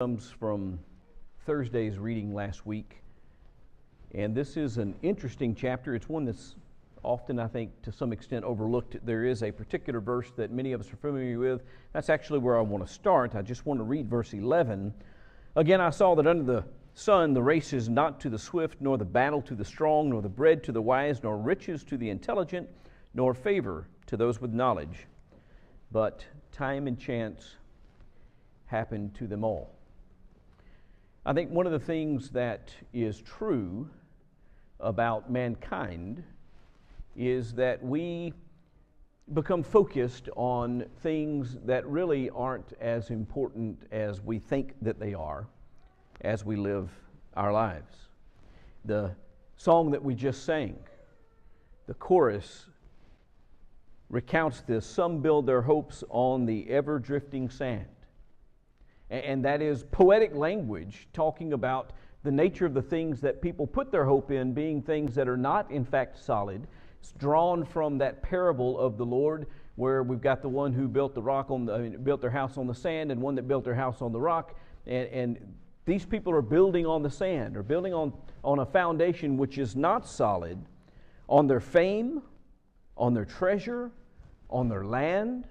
Comes from Thursday's reading last week, and this is an interesting chapter. It's one that's often, I think, to some extent overlooked. There is a particular verse that many of us are familiar with. That's actually where I want to start. I just want to read verse 11. Again, I saw that under the sun the race is not to the swift, nor the battle to the strong, nor the bread to the wise, nor riches to the intelligent, nor favor to those with knowledge. But time and chance happen to them all. I think one of the things that is true about mankind is that we become focused on things that really aren't as important as we think that they are as we live our lives. The song that we just sang, the chorus recounts this: some build their hopes on the ever-drifting sand. And that is poetic language talking about the nature of the things that people put their hope in being things that are not in fact solid. It's drawn from that parable of the Lord, where we've got the one who built built their house on the sand, and one that built their house on the rock. And these people are building on the sand, or building on a foundation which is not solid, on their fame, on their treasure, on their land.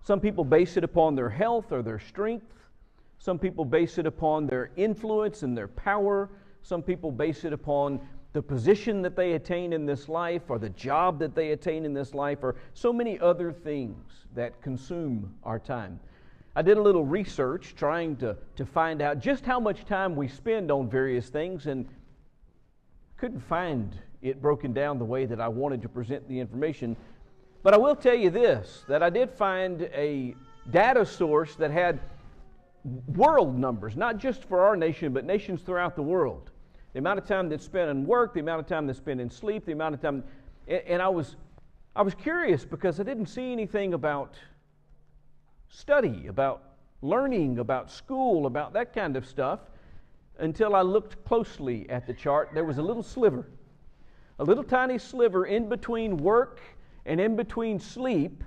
Some people base it upon their health or their strength. Some people base it upon their influence and their power. Some people base it upon the position that they attain in this life, or the job that they attain in this life, or so many other things that consume our time. I did a little research trying to find out just how much time we spend on various things, and couldn't find it broken down the way that I wanted to present the information. But I will tell you this, that I did find a data source that had world numbers, not just for our nation, but nations throughout the world. The amount of time that's spent in work, the amount of time that's spent in sleep, the amount of time, and I was curious because I didn't see anything about study, about learning, about school, about that kind of stuff, until I looked closely at the chart. There was a little sliver, a little tiny sliver in between work and in between sleep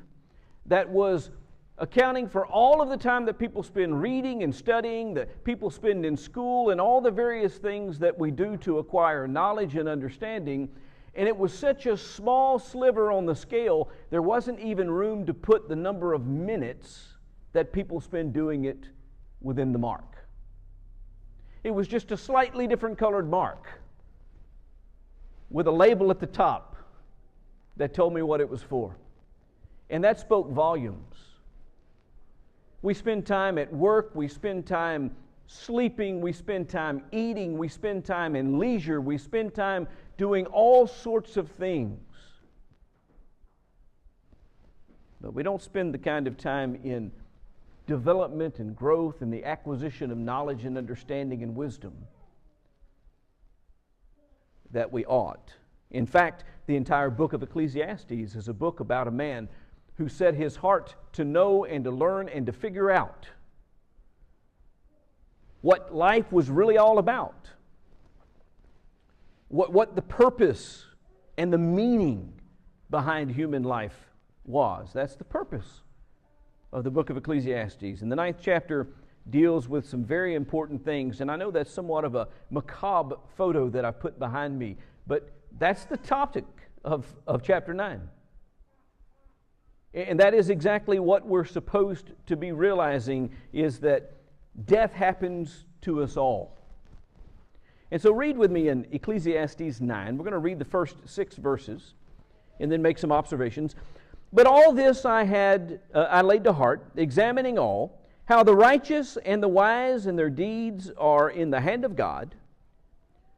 that was accounting for all of the time that people spend reading and studying, that people spend in school, and all the various things that we do to acquire knowledge and understanding. And it was such a small sliver on the scale, there wasn't even room to put the number of minutes that people spend doing it within the mark. It was just a slightly different colored mark with a label at the top that told me what it was for. And that spoke volumes. We spend time at work, we spend time sleeping, we spend time eating, we spend time in leisure, we spend time doing all sorts of things. But we don't spend the kind of time in development and growth and the acquisition of knowledge and understanding and wisdom that we ought. In fact, the entire book of Ecclesiastes is a book about a man who set his heart to know and to learn and to figure out what life was really all about, what the purpose and the meaning behind human life was. That's the purpose of the book of Ecclesiastes. And the 9th chapter deals with some very important things, and I know that's somewhat of a macabre photo that I put behind me, but that's the topic of chapter 9. And that is exactly what we're supposed to be realizing, is that death happens to us all. And so read with me in Ecclesiastes 9. We're going to read the first 6 verses and then make some observations. But all this I laid to heart, examining all, how the righteous and the wise and their deeds are in the hand of God.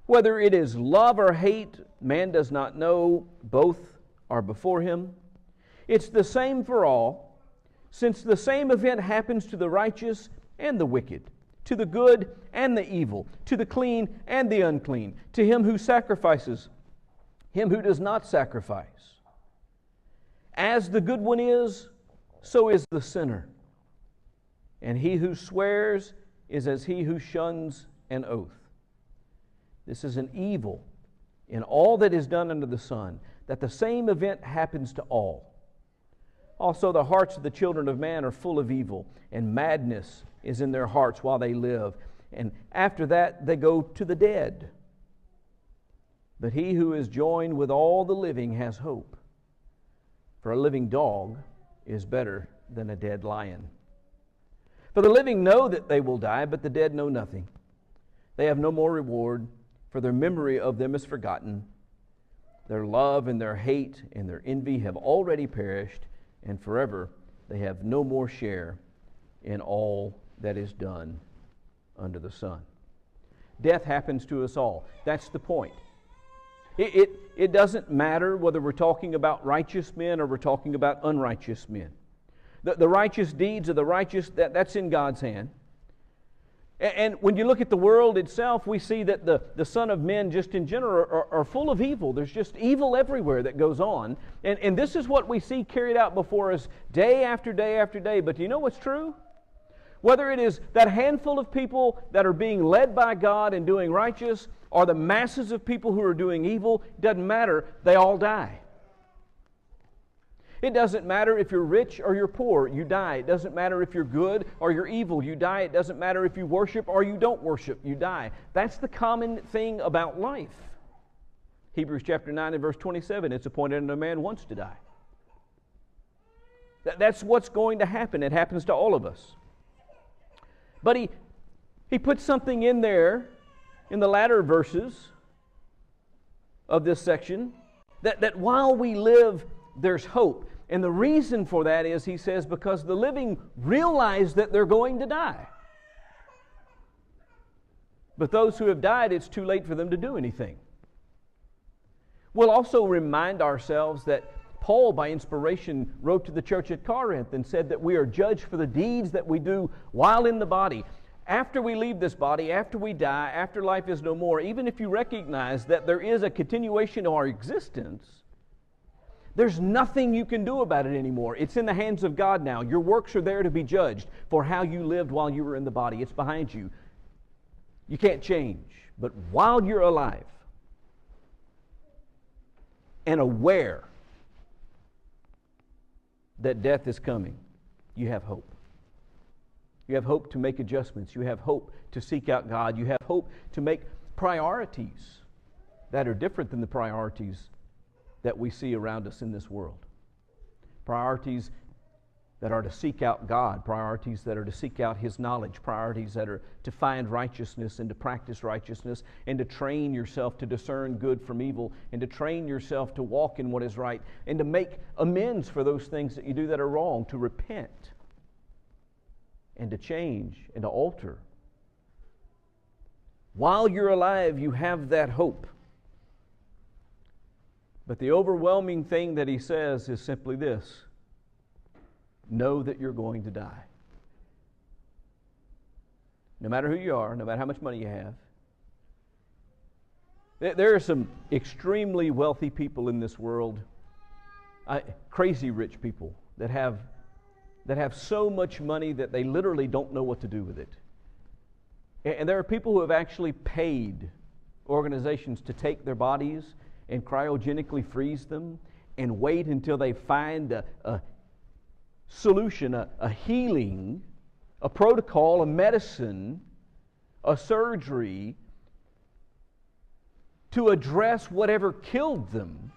Whether it is love or hate, man does not know. Both are before him. It's the same for all, since the same event happens to the righteous and the wicked, to the good and the evil, to the clean and the unclean, to him who sacrifices, him who does not sacrifice. As the good one is, so is the sinner. And he who swears is as he who shuns an oath. This is an evil in all that is done under the sun, that the same event happens to all. Also, the hearts of the children of man are full of evil, and madness is in their hearts while they live. And after that, they go to the dead. But he who is joined with all the living has hope. For a living dog is better than a dead lion. For the living know that they will die, but the dead know nothing. They have no more reward, for their memory of them is forgotten. Their love and their hate and their envy have already perished, and forever they have no more share in all that is done under the sun. Death happens to us all. That's the point. It doesn't matter whether we're talking about righteous men or we're talking about unrighteous men. The righteous deeds of the righteous, that's in God's hand. And when you look at the world itself, we see that the Son of Men just in general are full of evil. There's just evil everywhere that goes on. And this is what we see carried out before us day after day after day. But do you know what's true? Whether it is that handful of people that are being led by God and doing righteous, or the masses of people who are doing evil, it doesn't matter. They all die. It doesn't matter if you're rich or you're poor, you die. It doesn't matter if you're good or you're evil, you die. It doesn't matter if you worship or you don't worship, you die. That's the common thing about life. Hebrews chapter 9 and verse 27, it's appointed unto a man once to die. That's what's going to happen. It happens to all of us. But he puts something in there in the latter verses of this section that while we live, there's hope. And the reason for that is, he says, because the living realize that they're going to die. But those who have died, it's too late for them to do anything. We'll also remind ourselves that Paul, by inspiration, wrote to the church at Corinth and said that we are judged for the deeds that we do while in the body. After we leave this body, after we die, after life is no more, even if you recognize that there is a continuation of our existence, there's nothing you can do about it anymore. It's in the hands of God now. Your works are there to be judged for how you lived while you were in the body. It's behind you. You can't change. But while you're alive and aware that death is coming, you have hope. You have hope to make adjustments. You have hope to seek out God. You have hope to make priorities that are different than the priorities that we see around us in this world. Priorities that are to seek out God, priorities that are to seek out His knowledge, priorities that are to find righteousness and to practice righteousness, and to train yourself to discern good from evil, and to train yourself to walk in what is right, and to make amends for those things that you do that are wrong, to repent, and to change, and to alter. While you're alive, you have that hope. But the overwhelming thing that he says is simply this: know that you're going to die. No matter who you are, no matter how much money you have. There are some extremely wealthy people in this world, crazy rich people that have so much money that they literally don't know what to do with it. And there are people who have actually paid organizations to take their bodies and cryogenically freeze them and wait until they find a solution, a healing, a protocol, a medicine, a surgery to address whatever killed them.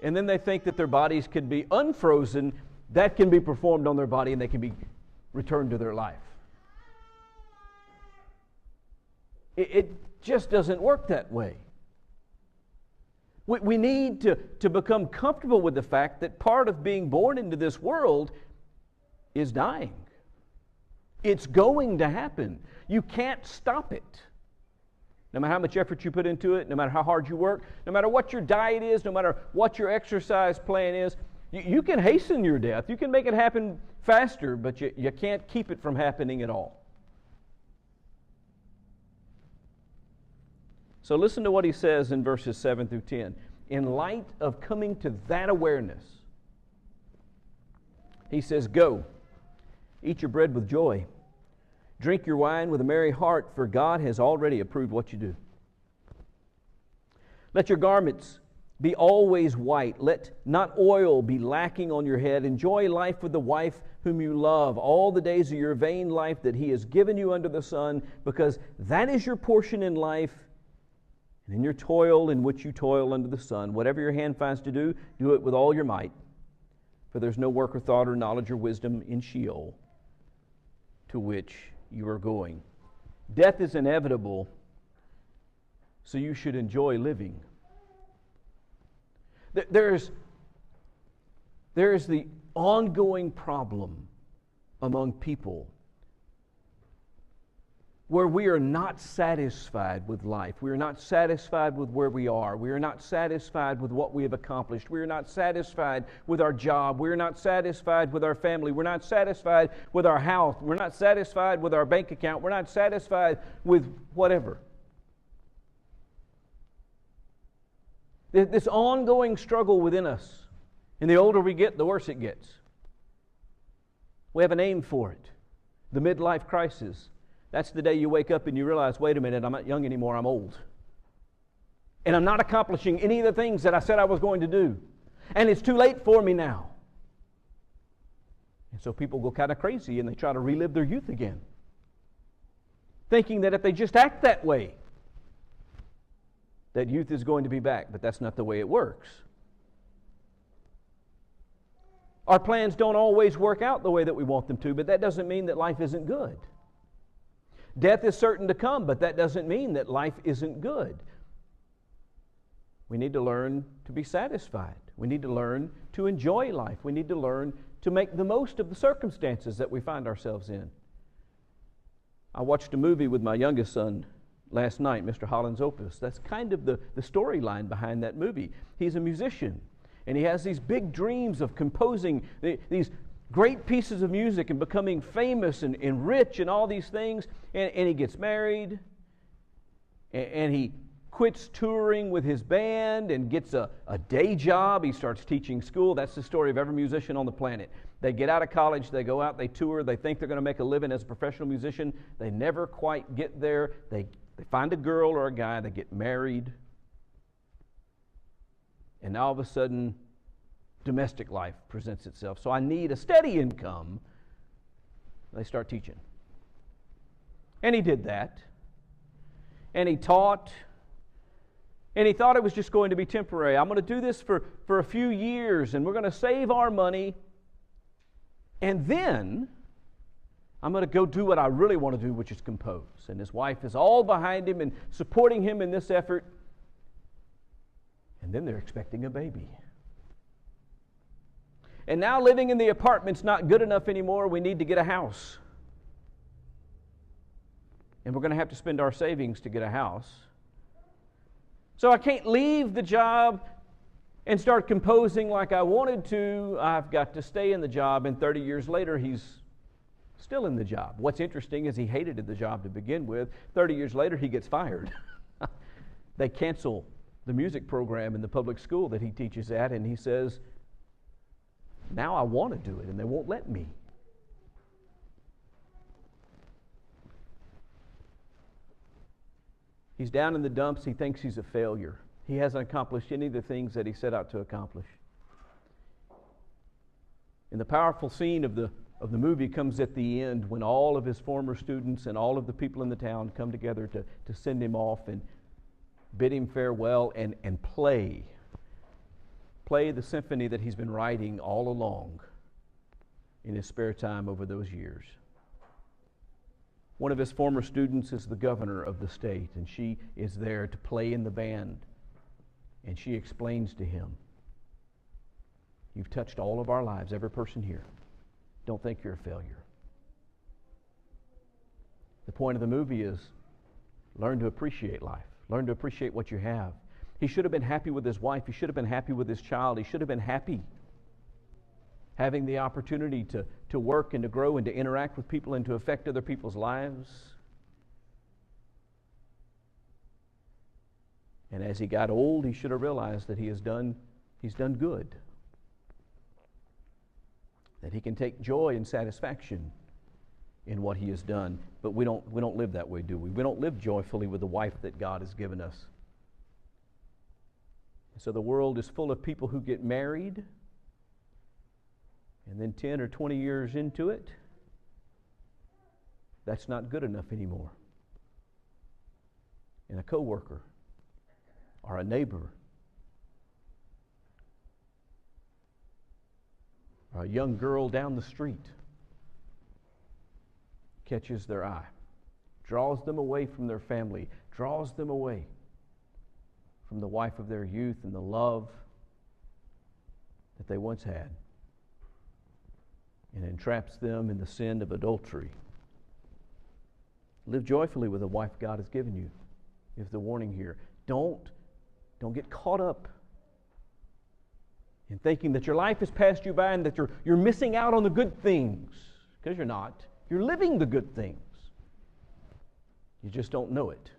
And then they think that their bodies can be unfrozen, that can be performed on their body, and they can be returned to their life. It just doesn't work that way. We need to become comfortable with the fact that part of being born into this world is dying. It's going to happen. You can't stop it. No matter how much effort you put into it, no matter how hard you work, no matter what your diet is, no matter what your exercise plan is, you can hasten your death. You can make it happen faster, but you can't keep it from happening at all. So listen to what he says in verses 7 through 10. In light of coming to that awareness, he says, go, eat your bread with joy. Drink your wine with a merry heart, for God has already approved what you do. Let your garments Be always white. Let not oil be lacking on your head. Enjoy life with the wife whom you love all the days of your vain life that He has given you under the sun, because that is your portion in life, and in your toil in which you toil under the sun. Whatever your hand finds to do, do it with all your might. For there's no work or thought or knowledge or wisdom in Sheol, to which you are going. Death is inevitable, so you should enjoy living. There's the ongoing problem among people where we are not satisfied with life. We are not satisfied with where we are. We are not satisfied with what we have accomplished. We are not satisfied with our job. We are not satisfied with our family. We're not satisfied with our house. We're not satisfied with our bank account. We're not satisfied with whatever. This ongoing struggle within us. And the older we get, the worse it gets. We have a name for it. The midlife crisis. That's the day you wake up and you realize, wait a minute, I'm not young anymore, I'm old. And I'm not accomplishing any of the things that I said I was going to do. And it's too late for me now. And so people go kind of crazy and they try to relive their youth again, thinking that if they just act that way, that youth is going to be back. But that's not the way it works. Our plans don't always work out the way that we want them to, but that doesn't mean that life isn't good. Death is certain to come, but that doesn't mean that life isn't good. We need to learn to be satisfied. We need to learn to enjoy life. We need to learn to make the most of the circumstances that we find ourselves in. I watched a movie with my youngest son last night, Mr. Holland's Opus. That's kind of the storyline behind that movie. He's a musician, and he has these big dreams of composing these great pieces of music and becoming famous and rich and all these things. And he gets married, and he quits touring with his band and gets a day job. He starts teaching school. That's the story of every musician on the planet. They get out of college, they go out, they tour, they think they're going to make a living as a professional musician. They never quite get there. They find a girl or a guy, they get married, and all of a sudden, domestic life presents itself. So I need a steady income. They start teaching. And he did that. And he taught. And he thought it was just going to be temporary. I'm going to do this for a few years, and we're going to save our money. And then I'm going to go do what I really want to do, which is compose. And his wife is all behind him and supporting him in this effort. And then they're expecting a baby. And now living in the apartment's not good enough anymore. We need to get a house. And we're going to have to spend our savings to get a house. So I can't leave the job and start composing like I wanted to. I've got to stay in the job. And 30 years later, he's still in the job. What's interesting is he hated the job to begin with. 30 years later, he gets fired. They cancel the music program in the public school that he teaches at, and he says, now I want to do it, and they won't let me. He's down in the dumps. He thinks he's a failure. He hasn't accomplished any of the things that he set out to accomplish. And the powerful scene of the movie comes at the end when all of his former students and all of the people in the town come together to send him off and bid him farewell and play the symphony that he's been writing all along in his spare time over those years. One of his former students is the governor of the state, and she is there to play in the band. And she explains to him, you've touched all of our lives, every person here. Don't think you're a failure. The point of the movie is learn to appreciate life. Learn to appreciate what you have. He should have been happy with his wife. He should have been happy with his child. He should have been happy having the opportunity to work and to grow and to interact with people and to affect other people's lives. And as he got old, he should have realized that he's done good. That he can take joy and satisfaction in what he has done. But we don't live that way, do we? We don't live joyfully with the wife that God has given us. So the world is full of people who get married, and then 10 or 20 years into it, that's not good enough anymore. And a coworker or a neighbor or a young girl down the street catches their eye, draws them away from their family, draws them away from the wife of their youth and the love that they once had, and entraps them in the sin of adultery. Live joyfully with the wife God has given you, is the warning here. Don't get caught up in thinking that your life has passed you by and that you're missing out on the good things, because you're not. You're living the good things. You just don't know it.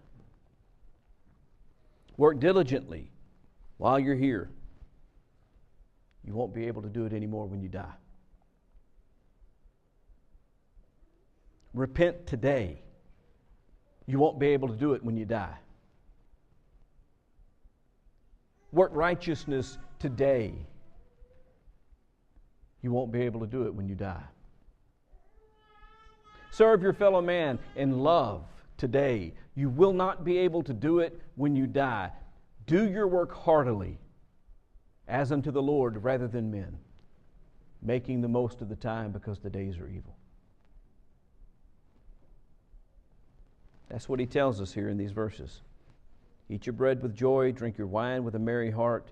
Work diligently while you're here. You won't be able to do it anymore when you die. Repent today. You won't be able to do it when you die. Work righteousness today. You won't be able to do it when you die. Serve your fellow man in love today. You will not be able to do it when you die. Do your work heartily, as unto the Lord rather than men, making the most of the time because the days are evil. That's what he tells us here in these verses. Eat your bread with joy, drink your wine with a merry heart.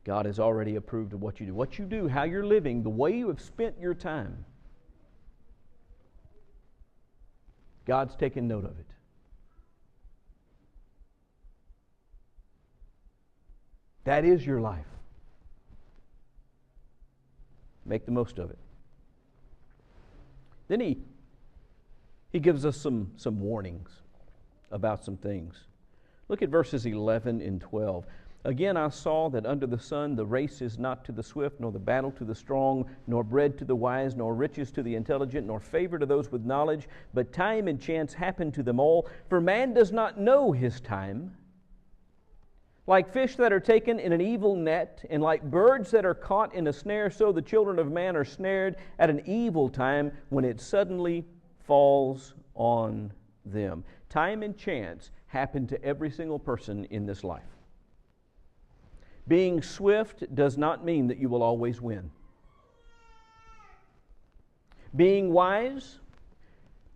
God has already approved of what you do. What you do, how you're living, the way you have spent your time. God's taken note of it. That is your life. Make the most of it. Then he gives us some warnings about some things. Look at verses 11 and 12. Again, I saw that under the sun the race is not to the swift, nor the battle to the strong, nor bread to the wise, nor riches to the intelligent, nor favor to those with knowledge, but time and chance happen to them all. For man does not know his time. Like fish that are taken in an evil net, and like birds that are caught in a snare, so the children of man are snared at an evil time when it suddenly falls on them. Time and chance happen to every single person in this life. Being swift does not mean that you will always win. Being wise,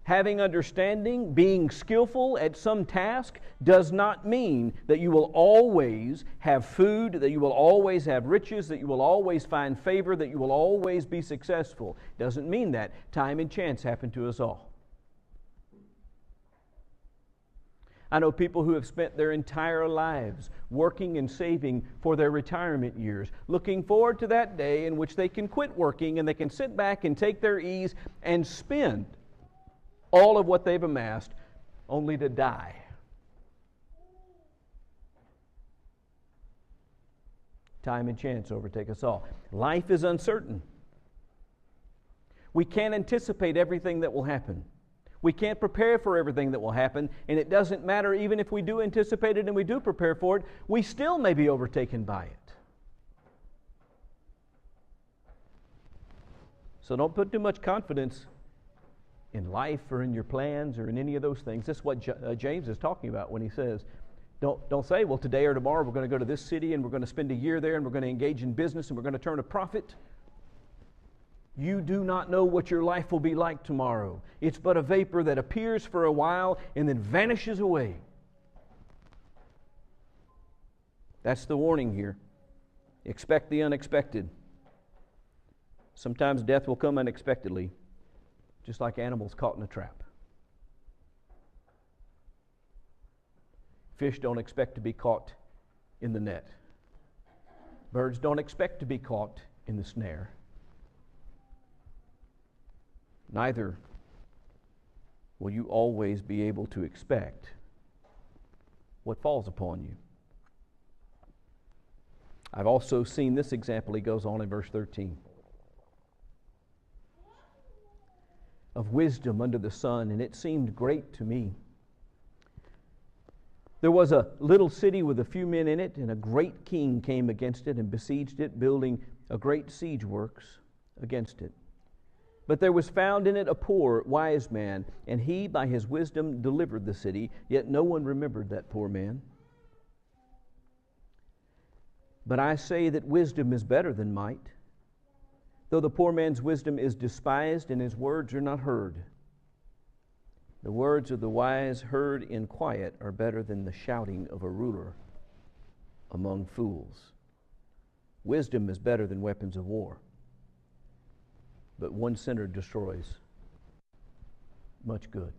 having understanding, being skillful at some task does not mean that you will always have food, that you will always have riches, that you will always find favor, that you will always be successful. Doesn't mean that. Time and chance happen to us all. I know people who have spent their entire lives working and saving for their retirement years, looking forward to that day in which they can quit working and they can sit back and take their ease and spend all of what they've amassed only to die. Time and chance overtake us all. Life is uncertain. We can't anticipate everything that will happen. We can't prepare for everything that will happen, and it doesn't matter even if we do anticipate it and we do prepare for it, we still may be overtaken by it. So don't put too much confidence in life or in your plans or in any of those things. This is what James is talking about when he says, don't say, well, today or tomorrow we're going to go to this city and we're going to spend a year there and we're going to engage in business and we're going to turn a profit. You do not know what your life will be like tomorrow. It's but a vapor that appears for a while and then vanishes away. That's the warning here. Expect the unexpected. Sometimes death will come unexpectedly, just like animals caught in a trap. Fish don't expect to be caught in the net. Birds don't expect to be caught in the snare. Neither will you always be able to expect what falls upon you. I've also seen this example, he goes on in verse 13. Of wisdom under the sun, and it seemed great to me. There was a little city with a few men in it, and a great king came against it and besieged it, building a great siege works against it. But there was found in it a poor, wise man, and he by his wisdom delivered the city, yet no one remembered that poor man. But I say that wisdom is better than might, though the poor man's wisdom is despised and his words are not heard. The words of the wise heard in quiet are better than the shouting of a ruler among fools. Wisdom is better than weapons of war, but one sinner destroys much good.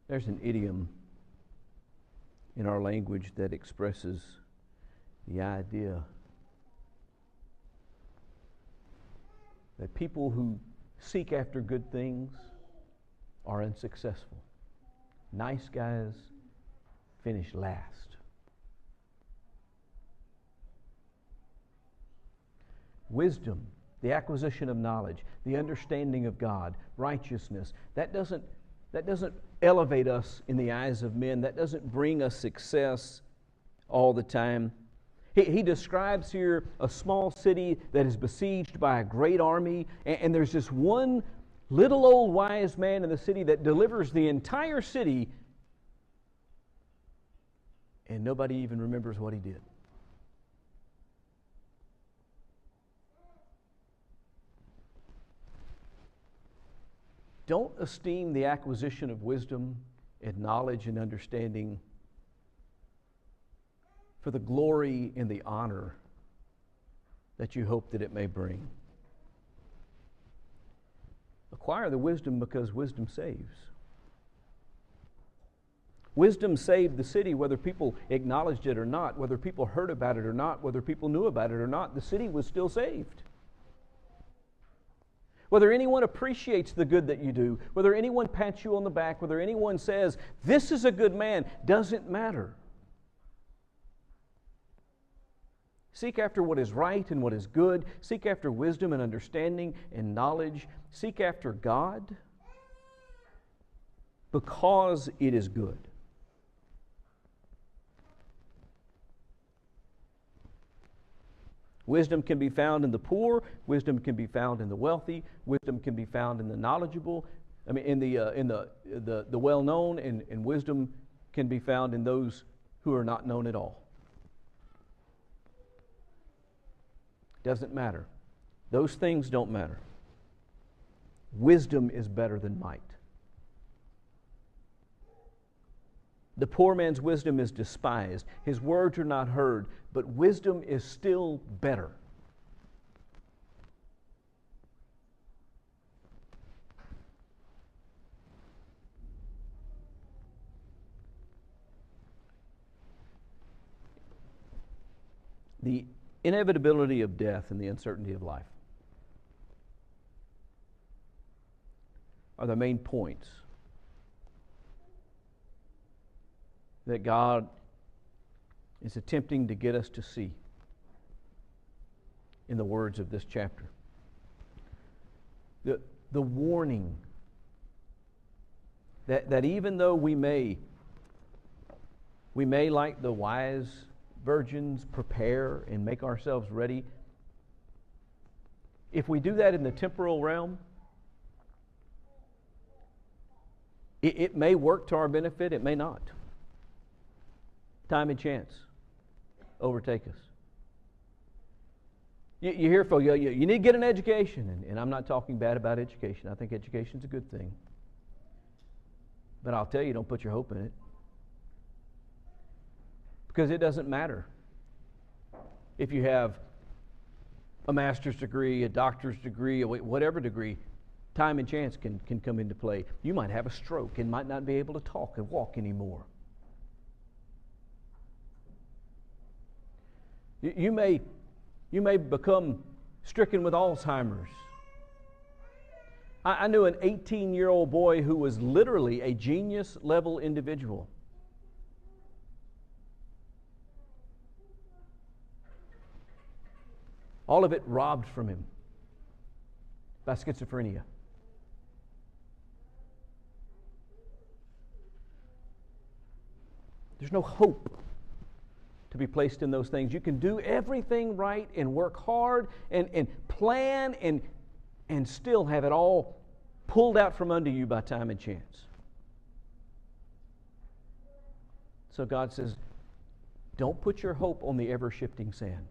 There's an idiom in our language that expresses the idea that people who seek after good things are unsuccessful. Nice guys finish last. Wisdom, the acquisition of knowledge, the understanding of God, righteousness, that doesn't elevate us in the eyes of men. That doesn't bring us success all the time. He describes here a small city that is besieged by a great army, and there's this one little old wise man in the city that delivers the entire city, and nobody even remembers what he did. Don't esteem the acquisition of wisdom and knowledge and understanding for the glory and the honor that you hope that it may bring. Acquire the wisdom because wisdom saves. Wisdom saved the city, whether people acknowledged it or not, whether people heard about it or not, whether people knew about it or not, the city was still saved. Whether anyone appreciates the good that you do, whether anyone pats you on the back, whether anyone says, "This is a good man," doesn't matter. Seek after what is right and what is good. Seek after wisdom and understanding and knowledge. Seek after God because it is good. Wisdom can be found in the poor. Wisdom can be found in the wealthy. Wisdom can be found in the knowledgeable. In the well-known, and wisdom can be found in those who are not known at all. Doesn't matter. Those things don't matter. Wisdom is better than might. The poor man's wisdom is despised. His words are not heard, but wisdom is still better. The inevitability of death and the uncertainty of life are the main points that God is attempting to get us to see in the words of this chapter. The warning that even though we may, like the wise virgins, prepare and make ourselves ready, if we do that in the temporal realm, it may work to our benefit, it may not. Time and chance overtake us. You hear folks, you need to get an education, and I'm not talking bad about education. I think education's a good thing. But I'll tell you, don't put your hope in it. Because it doesn't matter if you have a master's degree, a doctor's degree, whatever degree. Time and chance can come into play. You might have a stroke and might not be able to talk and walk anymore. You may become stricken with Alzheimer's. I knew an 18-year-old boy who was literally a genius-level individual. All of it robbed from him by schizophrenia. There's no hope to be placed in those things. You can do everything right and work hard and plan and still have it all pulled out from under you by time and chance. So God says, don't put your hope on the ever-shifting sand.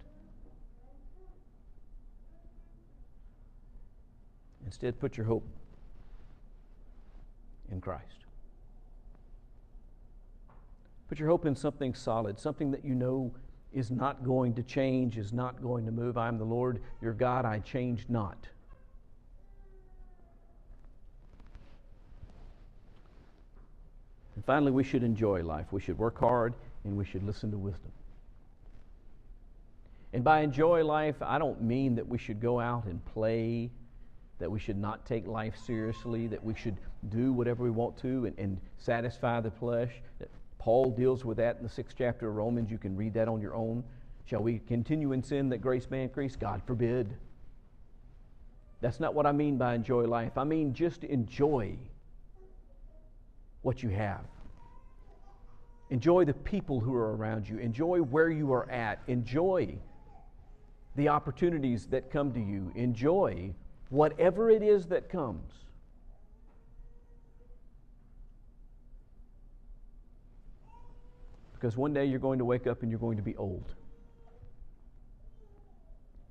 Instead, put your hope in Christ. Put your hope in something solid, something that you know is not going to change, is not going to move. I am the Lord your God, I change not. And finally, we should enjoy life. We should work hard and we should listen to wisdom. And by enjoy life, I don't mean that we should go out and play, that we should not take life seriously, that we should do whatever we want to and satisfy the flesh. Paul deals with that in the 6th chapter of Romans. You can read that on your own. Shall we continue in sin that grace may increase? God forbid. That's not what I mean by enjoy life. I mean just enjoy what you have. Enjoy the people who are around you. Enjoy where you are at. Enjoy the opportunities that come to you. Enjoy whatever it is that comes. Because one day you're going to wake up and you're going to be old.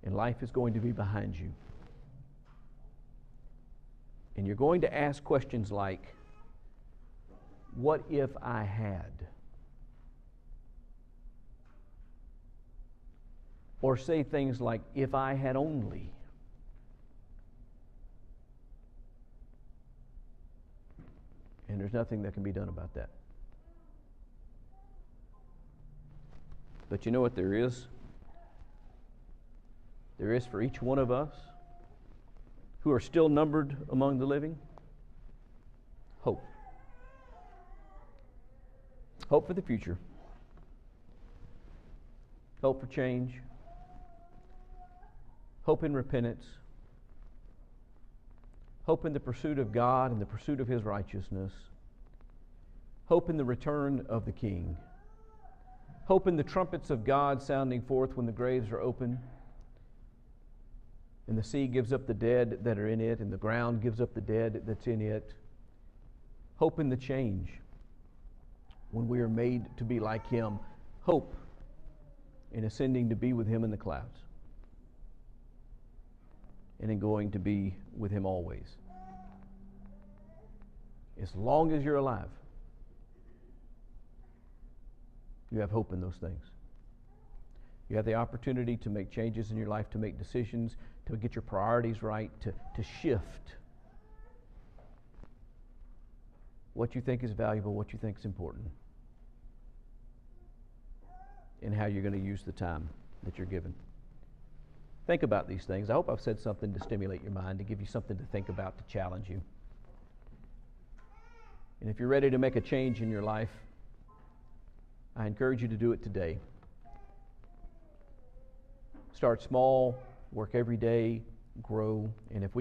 And life is going to be behind you. And you're going to ask questions like, what if I had? Or say things like, if I had only. And there's nothing that can be done about that. But you know what there is? There is for each one of us who are still numbered among the living, hope. Hope for the future. Hope for change. Hope in repentance. Hope in the pursuit of God and the pursuit of His righteousness. Hope in the return of the King. Hope in the trumpets of God sounding forth when the graves are open and the sea gives up the dead that are in it and the ground gives up the dead that's in it. Hope in the change when we are made to be like Him. Hope in ascending to be with Him in the clouds and in going to be with Him always. As long as you're alive, you have hope in those things. You have the opportunity to make changes in your life, to make decisions, to get your priorities right, to shift what you think is valuable, what you think is important, and how you're going to use the time that you're given. Think about these things. I hope I've said something to stimulate your mind, to give you something to think about, to challenge you. And if you're ready to make a change in your life, I encourage you to do it today. Start small, work every day, grow, and if we can